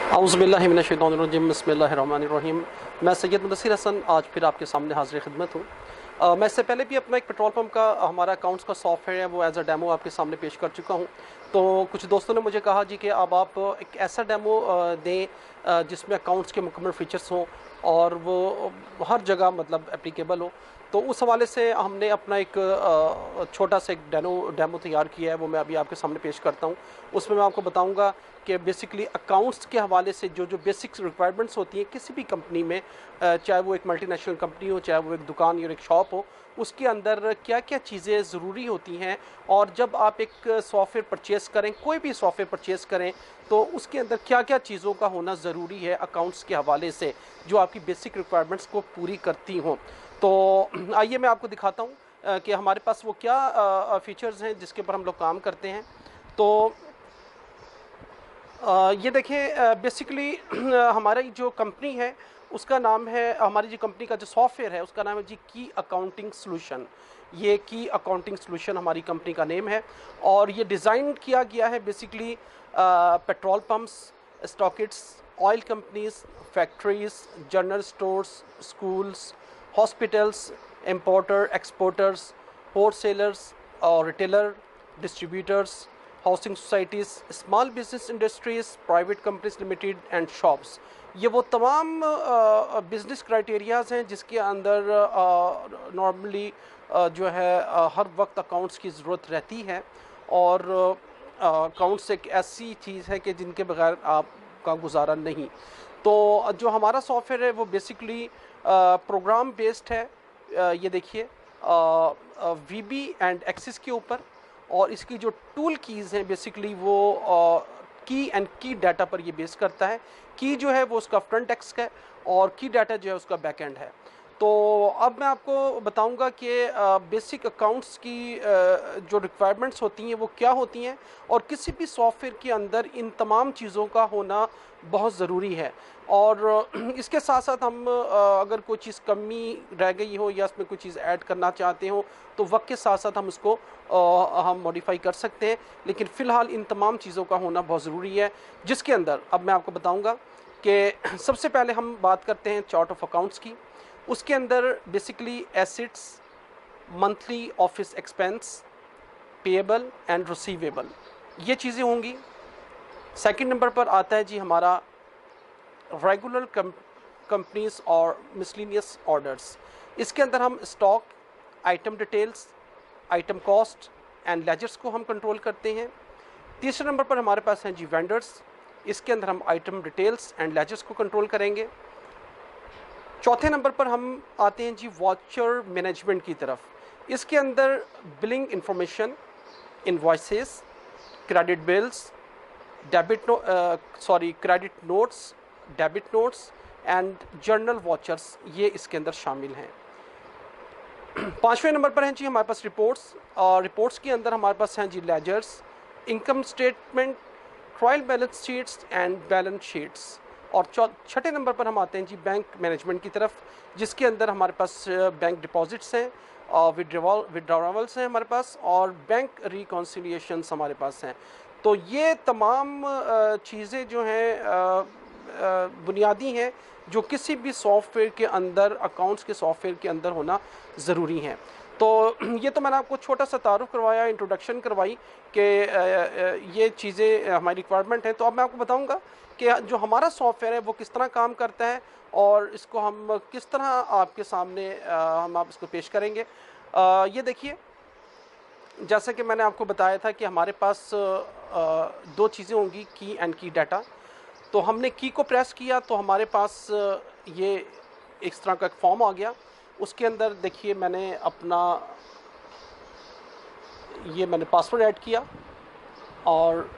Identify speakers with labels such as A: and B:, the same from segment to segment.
A: औज़ुबिल्लाहिमिनश्शैतानिर्रजीम बिस्मिल्लाहिर्रहमानिर्रहीम। मैं सैयद मुदस्सिर हसन आज फिर आपके सामने हाज़िर खिदमत हूँ। मैं इससे पहले भी अपना एक पेट्रोल पंप का हमारा अकाउंट्स का सॉफ्टवेयर है वो एज अ डेमो आपके सामने पेश कर चुका हूँ। तो कुछ दोस्तों ने मुझे कहा जी कि अब आप एक ऐसा डेमो दें जिसमें अकाउंट्स के मुकम्मल फ़ीचर्स हों और वो हर जगह मतलब एप्लीकेबल हो। तो उस हवाले से हमने अपना एक छोटा सा एक डेमो तैयार किया है, वो मैं अभी आपके सामने पेश करता हूँ। उसमें मैं आपको बताऊँगा कि बेसिकली अकाउंट्स के हवाले से जो जो बेसिक्स रिक्वायरमेंट्स होती हैं किसी भी कंपनी में, चाहे वो एक मल्टीनेशनल कंपनी हो, चाहे वो एक दुकान या एक शॉप हो, उसके अंदर क्या क्या चीज़ें ज़रूरी होती हैं। और जब आप एक सॉफ्टवेयर परचेज़ करें, कोई भी सॉफ्टवेयर परचेज़ करें, तो उसके अंदर क्या क्या चीज़ों का होना ज़रूरी है अकाउंट्स के हवाले से, जो आपकी बेसिक रिक्वायरमेंट्स को पूरी करती हों। तो आइए मैं आपको दिखाता हूँ कि हमारे पास वो क्या फ़ीचर्स हैं जिसके ऊपर हम लोग काम करते हैं। तो ये देखिए, बेसिकली हमारी जो कंपनी है उसका नाम है, हमारी जो कंपनी का जो सॉफ्टवेयर है उसका नाम है जी की अकाउंटिंग सॉल्यूशन। ये की अकाउंटिंग सॉल्यूशन हमारी कंपनी का नेम है और ये डिज़ाइन किया गया है basically petrol pumps, stockists, oil companies, factories, general stores, schools, hospitals, importer exporters, wholesalers और retailer, distributors, housing societies, small business industries, private companies limited and shops. ये वो तमाम बिजनेस क्राइटेरियाज़ हैं जिसके अंदर नॉर्मली जो है हर वक्त अकाउंट्स की ज़रूरत रहती है। और अकाउंट्स एक ऐसी चीज़ है कि जिनके बगैर आपका गुजारा नहीं। तो जो हमारा सॉफ्टवेयर है वो बेसिकली प्रोग्राम बेस्ड है। ये देखिए, वी बी एंड एक्सिस के ऊपर, और इसकी जो टूल कीज़ हैं बेसिकली वो की एंड की डाटा पर ये बेस करता है। की जो है वो उसका फ्रंट एक्स है और की डाटा जो है उसका बैक एंड है। तो अब मैं आपको बताऊंगा कि बेसिक अकाउंट्स की जो रिक्वायरमेंट्स होती हैं वो क्या होती हैं, और किसी भी सॉफ्टवेयर के अंदर इन तमाम चीज़ों का होना बहुत ज़रूरी है। और इसके साथ साथ हम अगर कोई चीज़ कमी रह गई हो या उसमें कोई चीज़ ऐड करना चाहते हो तो वक्त के साथ साथ हम उसको हम मॉडिफाई कर सकते हैं। लेकिन फ़िलहाल इन तमाम चीज़ों का होना बहुत ज़रूरी है, जिसके अंदर अब मैं आपको बताऊंगा कि सबसे पहले हम बात करते हैं चार्ट ऑफ अकाउंट्स की। उसके अंदर basically assets, monthly office expense, payable and receivable, ये चीज़ें होंगी। सेकंड नंबर पर आता है जी हमारा रेगुलर कंपनीज और मिसलिनियस ऑर्डर्स। इसके अंदर हम stock, item details, item cost and ledgers को हम कंट्रोल करते हैं। तीसरे नंबर पर हमारे पास हैं जी वेंडर्स। इसके अंदर हम आइटम डिटेल्स एंड लेजर्स को कंट्रोल करेंगे। चौथे नंबर पर हम आते हैं जी वाचर मैनेजमेंट की तरफ। इसके अंदर billing information, invoices, credit bills, credit notes, debit notes and journal watchers, ये इसके अंदर शामिल हैं। पाँचवें नंबर पर हैं जी हमारे पास रिपोर्ट्स, और रिपोर्ट्स के अंदर हमारे पास हैं जी ledgers, income statement, trial balance sheets and balance sheets. और छठे नंबर पर हम आते हैं जी बैंक मैनेजमेंट की तरफ, जिसके अंदर हमारे पास बैंक डिपॉजिट्स हैं, और विड्रॉवल्स हैं हमारे पास, और बैंक रिकॉन्सिलिएशंस हमारे पास हैं। तो ये तमाम चीज़ें जो हैं बुनियादी हैं, जो किसी भी सॉफ्टवेयर के अंदर, अकाउंट्स के सॉफ्टवेयर के अंदर होना ज़रूरी हैं। तो ये तो मैंने आपको छोटा सा तारुफ करवाया, इंट्रोडक्शन करवाई कि ये चीज़ें हमारी रिक्वायरमेंट है। तो अब मैं आपको बताऊंगा कि जो हमारा सॉफ्टवेयर है वो किस तरह काम करता है और इसको हम किस तरह आपके सामने हम आप इसको पेश करेंगे। ये देखिए, जैसा कि मैंने आपको बताया था कि हमारे पास दो चीज़ें होंगी, की एंड की डाटा। तो हमने की को प्रेस किया तो हमारे पास ये इस तरह का एक फॉर्म आ गया। उसके अंदर देखिए मैंने पासवर्ड ऐड किया, और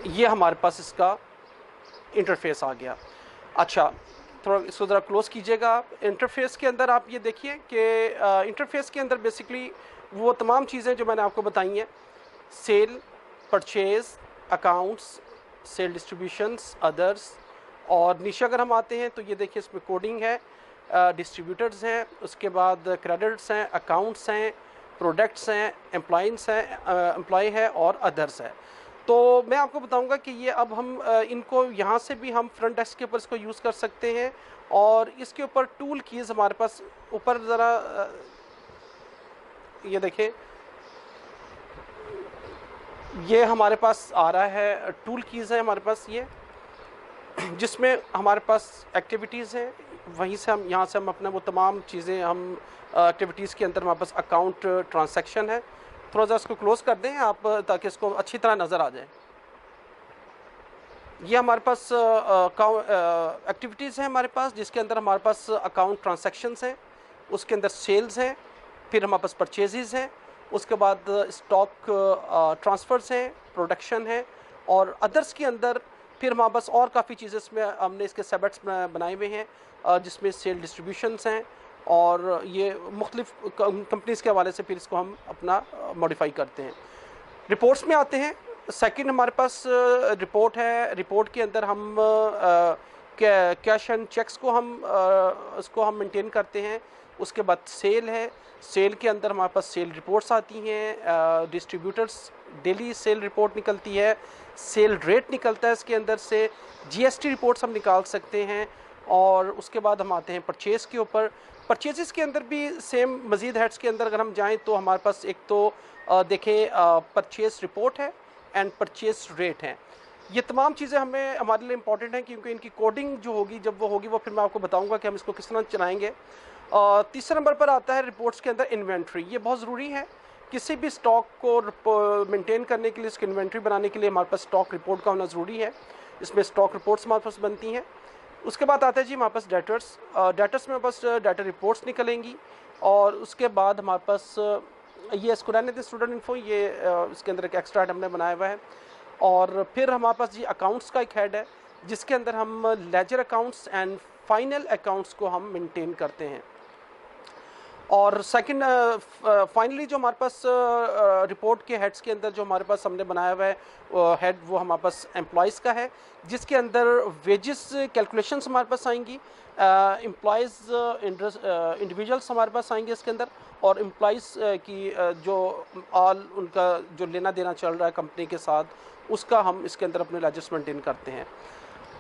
A: ये हमारे पास इसका इंटरफेस आ गया। अच्छा, थोड़ा इसको ज़रा क्लोज़ कीजिएगा आप। इंटरफेस के अंदर आप ये देखिए कि इंटरफेस के अंदर बेसिकली वो तमाम चीज़ें जो मैंने आपको बताई हैं, sale, purchase, accounts, sale distributions, others, और नीचे अगर हम आते हैं तो ये देखिए इसमें कोडिंग है, डिस्ट्रीब्यूटर्स हैं, उसके बाद क्रेडिट्स हैं, अकाउंट्स हैं, प्रोडक्ट्स हैं, एम्प्लॉइंस हैं, एम्प्लॉय है, और अदर्स है। तो मैं आपको बताऊंगा कि ये अब हम इनको यहाँ से भी हम फ्रंट डेस्क के ऊपर इसको यूज़ कर सकते हैं। और इसके ऊपर टूल कीज़ हमारे पास ऊपर ज़रा ये देखें, ये हमारे पास आ रहा है टूल कीज़ है हमारे पास ये, जिसमें हमारे पास एक्टिविटीज़ हैं। वहीं से हम यहाँ से हम अपना वो तमाम चीज़ें हम एक्टिविटीज़ के अंदर हमारे पास अकाउंट ट्रांसैक्शन है। थोड़ा सा इसको क्लोज़ कर दें आप ताकि इसको अच्छी तरह नज़र आ जाए। ये हमारे पास एक्टिविटीज़ हैं हमारे पास, जिसके अंदर हमारे पास अकाउंट ट्रांसैक्शंस हैं, उसके अंदर सेल्स हैं, फिर हमारे पास परचेजेज़ हैं, उसके बाद स्टॉक ट्रांसफ़र्स हैं, प्रोडक्शन है, और अदर्स के अंदर फिर हमारे पास और काफ़ी चीज़ें इसमें हमने इसके सेबट्स बनाए हुए हैं, जिसमें सेल डिस्ट्रीब्यूशंस हैं, और ये मुख्तलिफ कंपनीज़ के हवाले से फिर इसको हम अपना मॉडिफाई करते हैं। रिपोर्ट्स में आते हैं। सेकंड हमारे पास रिपोर्ट है। रिपोर्ट के अंदर हम कैश एंड चेक्स को हम उसको हम मेंटेन करते हैं। उसके बाद सेल है। सेल के अंदर हमारे पास सेल रिपोर्ट्स आती हैं, डिस्ट्रीब्यूटर्स डेली सेल रिपोर्ट निकलती है, सेल रेट निकलता है, इसके अंदर से जीएसटी रिपोर्ट्स हम निकाल सकते हैं। और उसके बाद हम आते हैं परचेज़ के ऊपर। परचेजेस के अंदर भी सेम मज़ीद हेड्स के अंदर अगर हम जाएं तो हमारे पास एक तो देखें परचेज़ रिपोर्ट है एंड परचेज़ रेट है। ये तमाम चीज़ें हमें हमारे लिए इंपॉर्टेंट हैं, क्योंकि इनकी कोडिंग जो होगी जब वो होगी वो फिर मैं आपको बताऊंगा कि हम इसको किस तरह चलाएंगे। तीसरे नंबर पर आता है रिपोर्ट्स के अंदर इन्वेंट्री। ये बहुत ज़रूरी है किसी भी स्टॉक को मेंटेन करने के लिए, इसकी इन्वेंट्री बनाने के लिए हमारे पास स्टॉक रिपोर्ट का होना ज़रूरी है। इसमें स्टॉक रिपोर्ट्स हमारे पास बनती हैं। उसके बाद आता है जी हमारे पास डेटर्स। डेटर्स में हमारे पास डेटर रिपोर्ट्स निकलेंगी, और उसके बाद हमारे पास ये इसको रहने दें स्टूडेंट इन्फो, ये इसके अंदर एक एक्स्ट्रा आइटम हमने बनाया हुआ है। और फिर हमारे पास जी अकाउंट्स का एक हेड है, जिसके अंदर हम ledger accounts and final accounts को हम मेंटेन करते हैं। और सेकंड फाइनली जो हमारे पास रिपोर्ट के हेड्स के अंदर जो हमारे पास हमने बनाया हुआ है हेड, वो हमारे पास एम्प्लॉयज़ का है, जिसके अंदर वेजेस कैलकुलेशंस हमारे पास आएंगी, एम्प्लॉयज़ इंडिविजुअल्स हमारे पास आएंगे इसके अंदर, और एम्प्लॉयज़ की जो ऑल उनका जो लेना देना चल रहा है कंपनी के साथ, उसका हम इसके अंदर अपने लेजर्स मेंटेन करते हैं।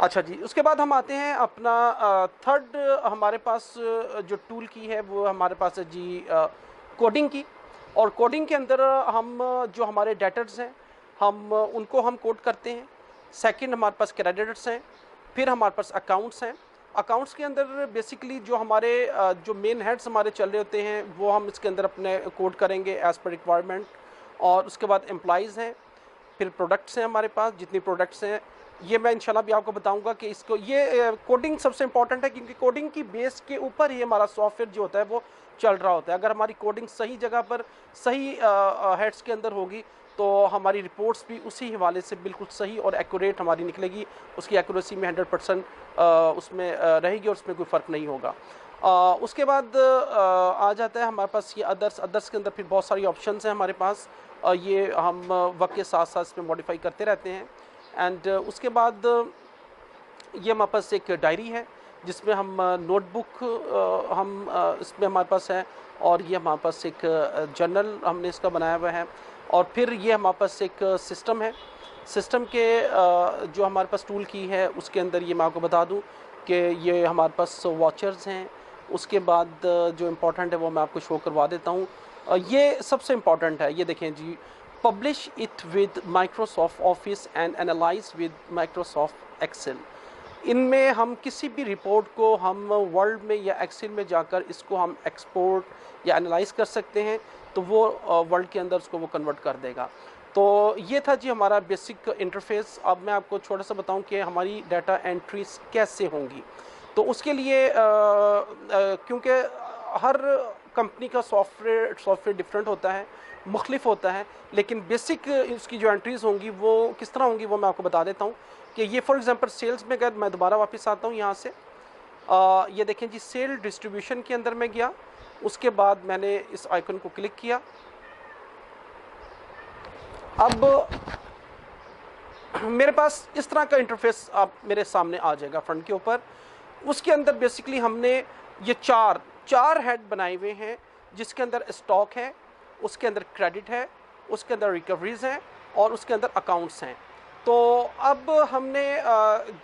A: अच्छा जी, उसके बाद हम आते हैं अपना थर्ड हमारे पास जो टूल की है वो हमारे पास है जी कोडिंग की। और कोडिंग के अंदर हम जो हमारे डेटर्स हैं हम उनको हम कोड करते हैं। सेकंड हमारे पास क्रेडिटर्स हैं, फिर हमारे पास अकाउंट्स हैं। अकाउंट्स के अंदर बेसिकली जो हमारे जो मेन हेड्स हमारे चल रहे होते हैं वो हम इसके अंदर अपने कोड करेंगे एज़ पर रिक्वायरमेंट। और उसके बाद एम्प्लॉयज़ हैं, फिर प्रोडक्ट्स हैं हमारे पास, जितनी प्रोडक्ट्स हैं ये मैं इंशाल्लाह भी आपको बताऊंगा कि इसको ये कोडिंग सबसे इंपॉर्टेंट है, क्योंकि कोडिंग की बेस के ऊपर ही हमारा सॉफ्टवेयर जो होता है वो चल रहा होता है। अगर हमारी कोडिंग सही जगह पर सही हेड्स के अंदर होगी तो हमारी रिपोर्ट्स भी उसी हवाले से बिल्कुल सही और एक्यूरेट हमारी निकलेगी। उसकी एक्यूरेसी में 100% उसमें रहेगी और उसमें कोई फ़र्क नहीं होगा। उसके बाद आ जाता है हमारे पास ये अदर्स के अंदर फिर बहुत सारी ऑप्शंस हैं हमारे पास। ये हम वक्त के साथ साथ इसमें मॉडिफाई करते रहते हैं। एंड उसके बाद ये हमारे पास एक डायरी है, जिसमें हम नोटबुक हम इसमें हमारे पास है, और ये हमारे पास एक जर्नल हमने इसका बनाया हुआ है। और फिर ये हमारे पास एक सिस्टम है। सिस्टम के जो हमारे पास टूल की है उसके अंदर ये मैं आपको बता दूं कि ये हमारे पास वॉचर्स हैं। उसके बाद जो इम्पोर्टेंट है वो मैं आपको शो करवा देता हूँ। ये सबसे इम्पोर्टेंट है, ये देखें जी, publish it with Microsoft Office and analyze with Microsoft Excel. इनमें हम किसी भी रिपोर्ट को हम वर्ड में या एक्सेल में जाकर इसको हम एक्सपोर्ट या एनालाइज कर सकते हैं, तो वो वर्ड के अंदर उसको वो कन्वर्ट कर देगा। तो ये था जी हमारा बेसिक इंटरफेस। अब मैं आपको छोटा सा बताऊं कि हमारी डाटा एंट्रीज कैसे होंगी। तो उसके लिए क्योंकि हर कंपनी का सॉफ्टवेयर डिफरेंट होता है, मुख्तलिफ होता है, लेकिन बेसिक इसकी जो एंट्रीज़ होंगी वो किस तरह होंगी वो मैं आपको बता देता हूँ। कि ये फॉर एग्जांपल सेल्स में अगर मैं दोबारा वापस आता हूँ यहाँ से, ये देखें जी, सेल डिस्ट्रीब्यूशन के अंदर मैं गया, उसके बाद मैंने इस आइकन को क्लिक किया। अब मेरे पास इस तरह का इंटरफेस आप मेरे सामने आ जाएगा फ्रंट के ऊपर। उसके अंदर बेसिकली हमने ये चार हेड बनाए हुए हैं, जिसके अंदर स्टॉक है, उसके अंदर क्रेडिट है, उसके अंदर रिकवरीज हैं, और उसके अंदर अकाउंट्स हैं। तो अब हमने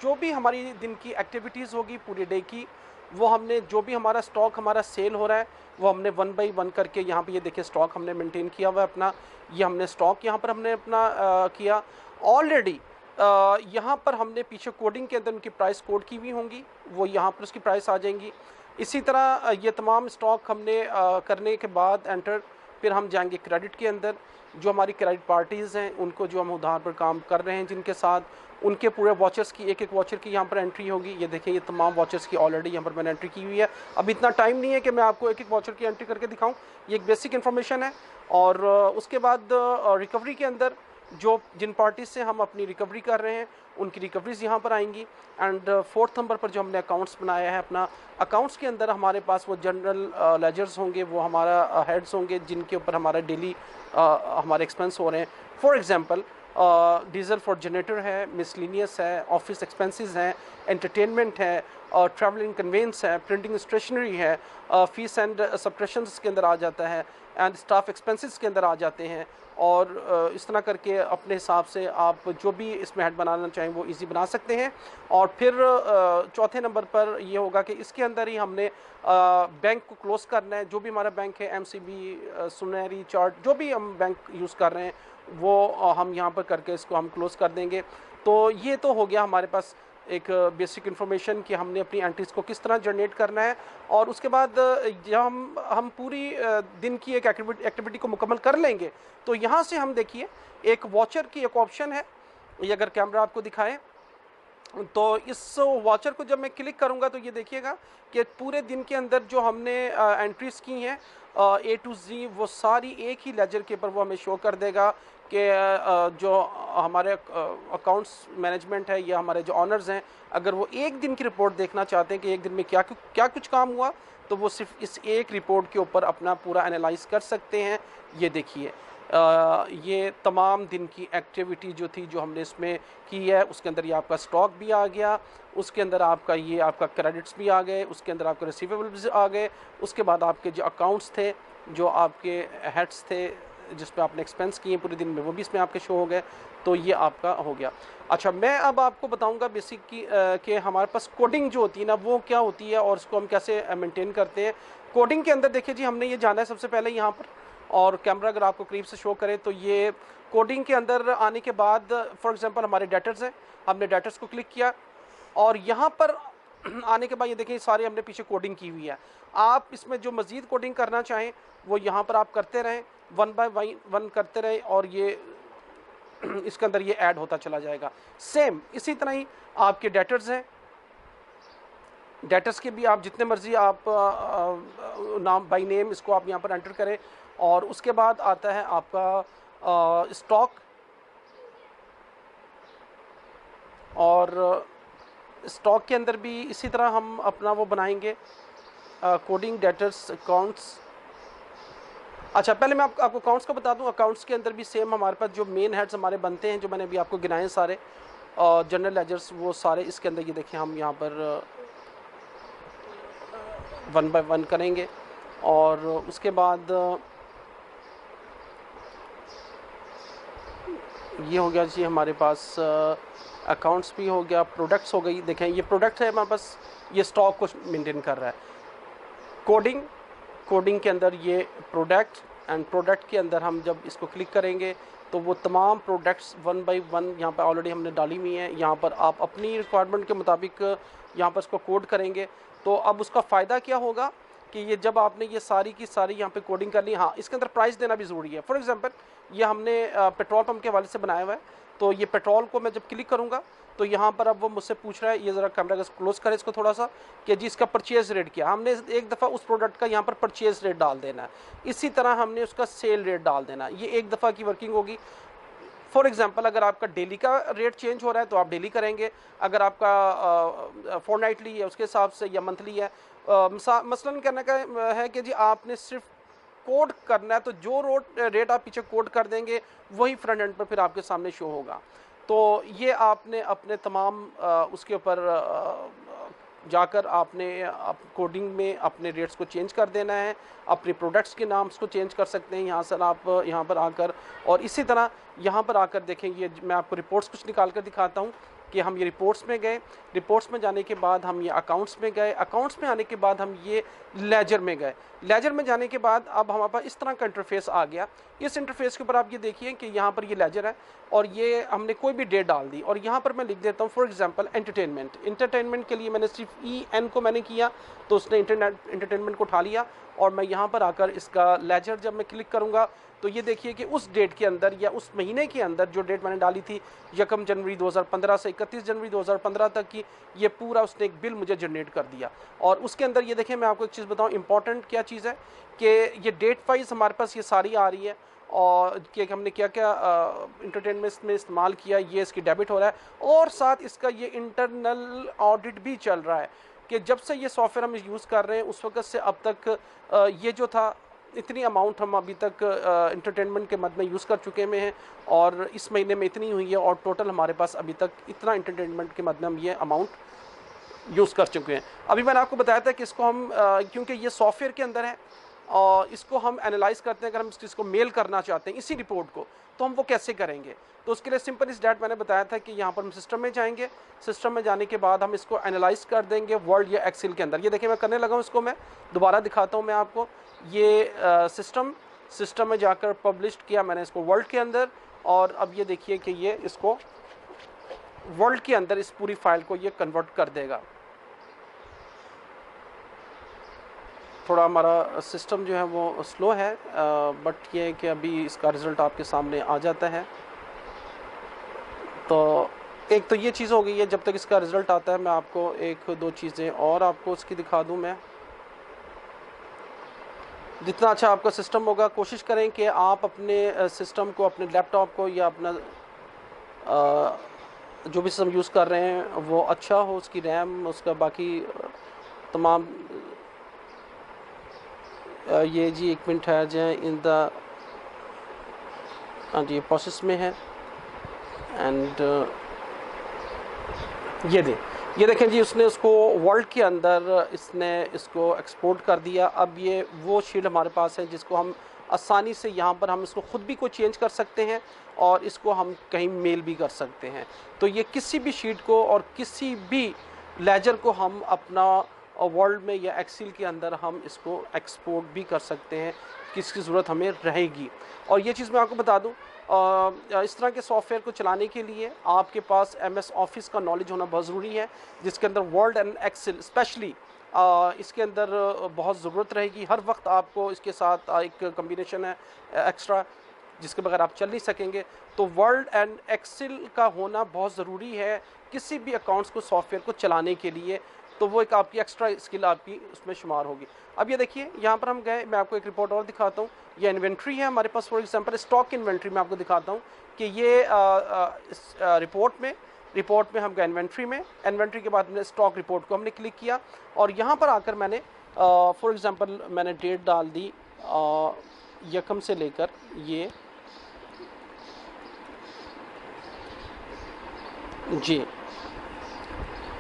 A: जो भी हमारी दिन की एक्टिविटीज़ होगी पूरे डे की, वो हमने जो भी हमारा स्टॉक हमारा सेल हो रहा है वो हमने वन बाई वन करके यहाँ पे ये देखिए स्टॉक हमने मेंटेन किया हुआ है अपना। ये हमने स्टॉक यहाँ पर हमने अपना किया ऑलरेडी। यहाँ पर हमने पीछे कोडिंग के अंदर उनकी प्राइस कोड की हुई होंगी, वो यहाँ पर उसकी प्राइस आ जाएंगी। इसी तरह ये तमाम स्टॉक हमने करने के बाद एंटर, फिर हम जाएंगे क्रेडिट के अंदर। जो हमारी क्रेडिट पार्टीज़ हैं उनको जो हम उधार पर काम कर रहे हैं जिनके साथ, उनके पूरे वॉचर्स की एक एक वॉचर की यहाँ पर एंट्री होगी। ये देखिए ये तमाम वॉचर्स की ऑलरेडी यहाँ पर मैंने एंट्री की हुई है। अब इतना टाइम नहीं है कि मैं आपको एक एक वॉचर की एंट्री करके दिखाऊं, ये एक बेसिक इन्फॉर्मेशन है। और उसके बाद रिकवरी के अंदर जो जिन पार्टीज से हम अपनी रिकवरी कर रहे हैं उनकी रिकवरीज यहाँ पर आएंगी। एंड फोर्थ नंबर पर जो हमने अकाउंट्स बनाया है अपना, अकाउंट्स के अंदर हमारे पास वो जनरल लेजर्स होंगे, वो हमारा हेड्स होंगे जिनके ऊपर हमारा डेली हमारे एक्सपेंस हो रहे हैं। For example diesel for generator है, मिसलिनियस है, ऑफिस एक्सपेंसेस हैं, एंटरटेनमेंट है, ट्रैवल एंड कन्वेंस है, प्रिंटिंग स्टेशनरी है, फीस एंड सब्सक्रिप्शंस के अंदर आ जाता है, एंड स्टाफ एक्सपेंसेस के अंदर आ जाते हैं। और इस तरह करके अपने हिसाब से आप जो भी इसमें हेड बनाना चाहें वो इजी बना सकते हैं। और फिर चौथे नंबर पर ये होगा कि इसके अंदर ही हमने बैंक को क्लोज़ करना है। जो भी हमारा बैंक है, एमसीबी, सुनहरी, चार्ट, जो भी हम बैंक यूज़ कर रहे हैं वो हम यहाँ पर करके इसको हम क्लोज़ कर देंगे। तो ये तो हो गया हमारे पास एक बेसिक इन्फॉर्मेशन कि हमने अपनी एंट्रीज़ को किस तरह जनरेट करना है। और उसके बाद जब हम पूरी दिन की एक एक्टिविटी को मुकम्मल कर लेंगे तो यहाँ से हम देखिए एक वॉचर की एक ऑप्शन है, ये अगर कैमरा आपको दिखाए तो इस वॉचर को जब मैं क्लिक करूंगा तो ये देखिएगा कि पूरे दिन के अंदर जो हमने एंट्रीज़ की हैं ए टू जी, वो सारी एक ही लेजर के ऊपर वो हमें शो कर देगा कि जो हमारे अकाउंट्स मैनेजमेंट है या हमारे जो ऑनर्स हैं, अगर वो एक दिन की रिपोर्ट देखना चाहते हैं कि एक दिन में क्या क्या कुछ काम हुआ, तो वो सिर्फ इस एक रिपोर्ट के ऊपर अपना पूरा एनालाइज कर सकते हैं। ये देखिए ये तमाम दिन की एक्टिविटी जो थी जो हमने इसमें की है, उसके अंदर ये आपका स्टॉक भी आ गया, उसके अंदर आपका ये आपका क्रेडिट्स भी आ गए, उसके अंदर आपके रिसीवेबल्स आ गए, उसके बाद आपके जो अकाउंट्स थे, जो आपके हेड्स थे जिस पे आपने एक्सपेंस किए पूरे दिन में, वो भी इसमें आपके शो हो गए। तो ये आपका हो गया। अच्छा, मैं अब आपको बताऊंगा बेसिक की कि हमारे पास कोडिंग जो होती है ना वो क्या होती है और उसको हम कैसे मेंटेन करते हैं। कोडिंग के अंदर देखिए जी, हमने ये जाना है सबसे पहले यहाँ पर, और कैमरा अगर आपको करीब से शो करे तो ये कोडिंग के अंदर आने के बाद फॉर एग्जांपल हमारे डेटर्स हैं, हमने डेटर्स को क्लिक किया और यहाँ पर आने के बाद ये देखें सारे हमने पीछे कोडिंग की हुई है। आप इसमें जो मज़ीद कोडिंग करना चाहें वो यहाँ पर आप करते रहें, वन बाय वन करते रहें और ये इसके अंदर ये ऐड होता चला जाएगा। सेम इसी तरह ही आपके डेटर्स हैं, डेटर्स के भी आप जितने मर्जी आप नाम बाई नेम इसको आप यहाँ पर एंटर करें। और उसके बाद आता है आपका स्टॉक, और स्टॉक के अंदर भी इसी तरह हम अपना वो बनाएंगे कोडिंग, डेटर्स, अकाउंट्स। अच्छा, पहले मैं आपको अकाउंट्स का बता दूं। अकाउंट्स के अंदर भी सेम हमारे पास जो मेन हेड्स हमारे बनते हैं, जो मैंने अभी आपको गिनाए सारे जनरल लेजर्स, वो सारे इसके अंदर ये देखें हम यहाँ पर वन बाय वन करेंगे। और उसके बाद ये हो गया जी हमारे पास अकाउंट्स भी हो गया, प्रोडक्ट्स हो गई। देखें ये प्रोडक्ट है हमारे पास, ये स्टॉक को मेंटेन कर रहा है। कोडिंग के अंदर ये प्रोडक्ट, एंड प्रोडक्ट के अंदर हम जब इसको क्लिक करेंगे तो वो तमाम प्रोडक्ट्स वन बाय वन यहाँ पर ऑलरेडी हमने डाली हुई हैं। यहाँ पर आप अपनी रिक्वायरमेंट के मुताबिक यहाँ पर इसको कोड करेंगे। तो अब उसका फ़ायदा क्या होगा कि ये जब आपने ये सारी की सारी यहाँ पे कोडिंग कर ली, हाँ इसके अंदर प्राइस देना भी ज़रूरी है। फॉर एग्जांपल ये हमने पेट्रोल पंप के हवाले से बनाया हुआ है, तो ये पेट्रोल को मैं जब क्लिक करूँगा तो यहाँ पर अब वो मुझसे पूछ रहा है, ये ज़रा कैमरा का क्लोज़ करें इसको थोड़ा सा, कि जी इसका परचेज़ रेट क्या। हमने एक दफ़ा उस प्रोडक्ट का यहाँ पर परचेज़ रेट डाल देना है, इसी तरह हमने उसका सेल रेट डाल देना है। ये एक दफ़ा की वर्किंग होगी। फॉर एग्जांपल अगर आपका डेली का रेट चेंज हो रहा है तो आप डेली करेंगे, अगर आपका फोर्टनाइटली है उसके हिसाब से, या मंथली है। मसलन कहने का है कि जी आपने सिर्फ कोड करना है, तो जो रेट आप पीछे कोड कर देंगे वही फ्रंट एंड पर फिर आपके सामने शो होगा। तो ये आपने अपने तमाम उसके ऊपर जाकर आपने कोडिंग में अपने रेट्स को चेंज कर देना है, अपने प्रोडक्ट्स के नाम्स को चेंज कर सकते हैं यहाँ से आप यहाँ पर आकर। और इसी तरह यहाँ पर आकर देखेंगे, मैं आपको रिपोर्ट्स कुछ निकाल कर दिखाता हूँ कि हम ये रिपोर्ट्स में गए, रिपोर्ट्स में जाने के बाद हम ये अकाउंट्स में गए, अकाउंट्स में आने के बाद हम ये लेजर में गए, लेजर में जाने के बाद अब हमारे पास इस तरह का इंटरफेस आ गया। इस इंटरफेस के ऊपर आप ये देखिए कि यहाँ पर ये लेजर है और ये हमने कोई भी डेट डाल दी और यहाँ पर मैं लिख देता हूँ फॉर एग्जांपल एंटरटेनमेंट। एंटरटेनमेंट के लिए मैंने सिर्फ EN को मैंने किया तो उसने एंटरटेनमेंट को उठा लिया और मैं यहाँ पर आकर इसका लेजर जब मैं क्लिक करूँगा तो ये देखिए कि उस डेट के अंदर या उस महीने के अंदर जो डेट मैंने डाली थी 1 जनवरी 2015 से 31 जनवरी 2015 तक की, ये पूरा उसने एक बिल मुझे जनरेट कर दिया। और उसके अंदर ये देखें, मैं आपको एक चीज़ बताऊं, इंपॉर्टेंट क्या चीज़ है कि ये डेट वाइज हमारे पास ये सारी आ रही है और कि हमने क्या क्या इंटरटेनमेंट में इस्तेमाल किया, ये इसकी डेबिट हो रहा है। और साथ इसका ये इंटरनल ऑडिट भी चल रहा है कि जब से ये सॉफ्टवेयर हम यूज़ कर रहे हैं उस वक्त से अब तक ये जो था इतनी अमाउंट हम अभी तक इंटरटेनमेंट के मद में यूज़ कर चुके में हैं और इस महीने में इतनी हुई है और टोटल हमारे पास अभी तक इतना इंटरटेनमेंट के मद में हम ये अमाउंट यूज़ कर चुके हैं। अभी मैंने आपको बताया था कि इसको हम क्योंकि ये सॉफ्टवेयर के अंदर है और इसको हम एनालाइज करते हैं, अगर हम इसको मेल करना चाहते हैं इसी रिपोर्ट को तो हम वो कैसे करेंगे। तो उसके लिए सिंपल इस डैट मैंने बताया था कि यहाँ पर हम सिस्टम में जाएंगे, सिस्टम में जाने के बाद हम इसको एनालाइज कर देंगे वर्ड या एक्सेल के अंदर। ये देखिए मैं करने लगा हूँ, इसको मैं दोबारा दिखाता हूँ मैं आपको। ये सिस्टम में जाकर पब्लिश किया मैंने इसको वर्ल्ड के अंदर और अब ये देखिए कि ये इसको वर्ल्ड के अंदर इस पूरी फाइल को ये कन्वर्ट कर देगा। थोड़ा हमारा सिस्टम जो है वो स्लो है बट ये है कि अभी इसका रिज़ल्ट आपके सामने आ जाता है। तो एक तो ये चीज़ हो गई है, जब तक इसका रिज़ल्ट आता है मैं आपको एक दो चीज़ें और आपको इसकी दिखा दूं। मैं जितना अच्छा आपका सिस्टम होगा कोशिश करें कि आप अपने सिस्टम को, अपने लैपटॉप को या अपना जो भी सिस्टम यूज़ कर रहे हैं वो अच्छा हो, उसकी रैम, उसका बाकी तमाम ये जी 1 मिनट है जो इन द हाँ जी प्रोसेस में है एंड ये देखें जी, उसने उसको वर्ल्ड के अंदर इसने इसको एक्सपोर्ट कर दिया। अब ये वो शीट हमारे पास है जिसको हम आसानी से यहाँ पर हम इसको ख़ुद भी कोई चेंज कर सकते हैं और इसको हम कहीं मेल भी कर सकते हैं। तो ये किसी भी शीट को और किसी भी लेजर को हम अपना वर्ल्ड में या एक्सेल के अंदर हम इसको एक्सपोर्ट भी कर सकते हैं, किसकी ज़रूरत हमें रहेगी। और ये चीज़ मैं आपको बता दूं, इस तरह के सॉफ्टवेयर को चलाने के लिए आपके पास MS ऑफिस का नॉलेज होना बहुत ज़रूरी है, जिसके अंदर वर्ड एंड एक्सेल स्पेशली इसके अंदर बहुत ज़रूरत रहेगी। हर वक्त आपको इसके साथ एक कम्बिनेशन है एक्स्ट्रा जिसके बगैर आप चल नहीं सकेंगे। तो वर्ड एंड एक्सेल का होना बहुत ज़रूरी है किसी भी अकाउंट्स को, सॉफ्टवेयर को चलाने के लिए। तो वो एक आपकी एक्स्ट्रा स्किल आपकी उसमें शुमार होगी। अब ये देखिए यहाँ पर हम गए, मैं आपको एक रिपोर्ट और दिखाता हूँ। ये इन्वेंट्री है हमारे पास, फॉर एग्जांपल स्टॉक इन्वेंट्री मैं आपको दिखाता हूँ कि ये इस रिपोर्ट में हम गए इन्वेंट्री के बाद हमने स्टॉक रिपोर्ट को हमने क्लिक किया और यहाँ पर आकर मैंने फॉर एग्जांपल मैंने डेट डाल दी 1 से लेकर ये जी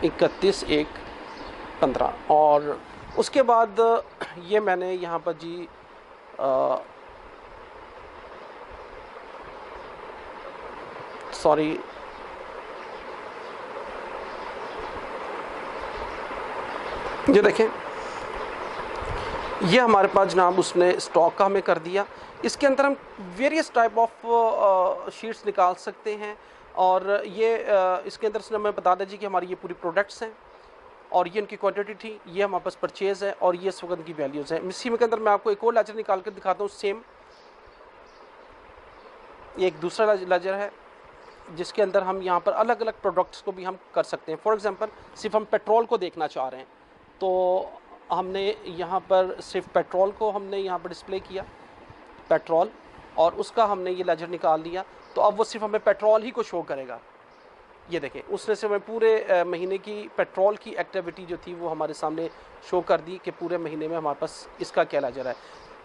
A: 31/1/15 और उसके बाद ये मैंने यहाँ पर जी सॉरी ये देखें, ये हमारे पास जनाब उसने स्टॉक का हमें कर दिया। इसके अंदर हम वेरियस टाइप ऑफ शीट्स निकाल सकते हैं और ये इसके अंदर से हमें बता दीजिए कि हमारी ये पूरी प्रोडक्ट्स हैं और ये इनकी क्वांटिटी थी, ये हमारे पास परचेज़ है और ये इस वक्त की वैल्यूज़ हैं। इसी में के अंदर मैं आपको एक और लेजर निकाल कर दिखाता हूँ सेम। ये एक दूसरा लेजर है जिसके अंदर हम यहाँ पर अलग अलग प्रोडक्ट्स को भी हम कर सकते हैं। फॉर एग्जांपल सिर्फ हम पेट्रोल को देखना चाह रहे हैं तो हमने यहाँ पर सिर्फ पेट्रोल को हमने यहाँ पर डिस्प्ले किया पेट्रोल और उसका हमने ये लेजर निकाल लिया। तो अब वो सिर्फ हमें पेट्रोल ही को शो करेगा। ये देखें, उसने से हमें पूरे महीने की पेट्रोल की एक्टिविटी जो थी वो हमारे सामने शो कर दी कि पूरे महीने में हमारे पास इसका क्या लेजर है।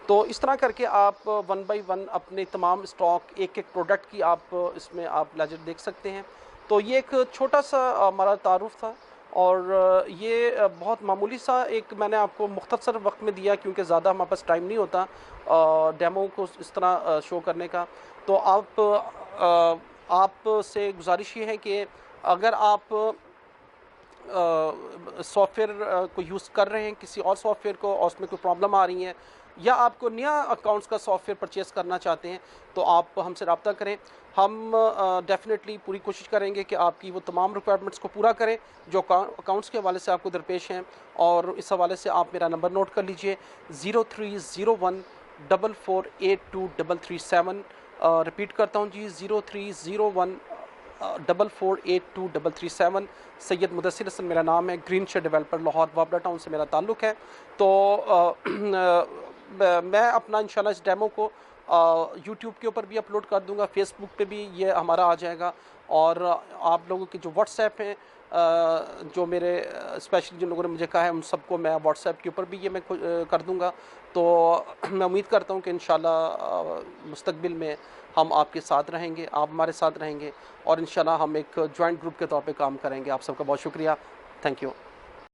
A: तो इस तरह करके आप 1 बाय 1 अपने तमाम स्टॉक, एक एक प्रोडक्ट की आप इसमें आप लेजर देख सकते हैं। तो ये एक छोटा सा हमारा तारुफ था और ये बहुत मामूली सा एक मैंने आपको मुख्तसर वक्त में दिया, क्योंकि ज़्यादा हमारे पास टाइम नहीं होता डेमो को इस तरह शो करने का। तो आप से गुजारिश ये है कि अगर आप सॉफ्टवेयर को यूज़ कर रहे हैं किसी और सॉफ्टवेयर को और उसमें कोई प्रॉब्लम आ रही है, या आपको नया अकाउंट्स का सॉफ्टवेयर परचेज़ करना चाहते हैं, तो आप हमसे रब्ता करें। हम डेफ़िनेटली पूरी कोशिश करेंगे कि आपकी वो तमाम रिक्वायरमेंट्स को पूरा करें जो अकाउंट्स के हवाले से आपको दरपेश हैं। और इस हवाले से आप मेरा नंबर नोट कर लीजिए, 030144823337। रिपीट करता हूँ जी, 030144823337। सैयद मुदस्सिर हसन मेरा नाम है, green shade developer, Lahore Wapda town से मेरा ताल्लुक़ है। तो मैं अपना इंशाल्लाह इस डेमो को यूट्यूब के ऊपर भी अपलोड कर दूंगा, फेसबुक पे भी ये हमारा आ जाएगा। और आप लोगों के जो व्हाट्सएप हैं, जो मेरे स्पेशली जिन लोगों ने मुझे कहा है, उन सबको मैं व्हाट्सएप के ऊपर भी ये मैं कर दूंगा। तो मैं उम्मीद करता हूँ कि इंशाल्लाह मुस्तकबिल में हम आपके साथ रहेंगे, आप हमारे साथ रहेंगे, और इंशाल्लाह हम एक जॉइंट ग्रुप के तौर पे काम करेंगे। आप सबका बहुत शुक्रिया, थैंक यू।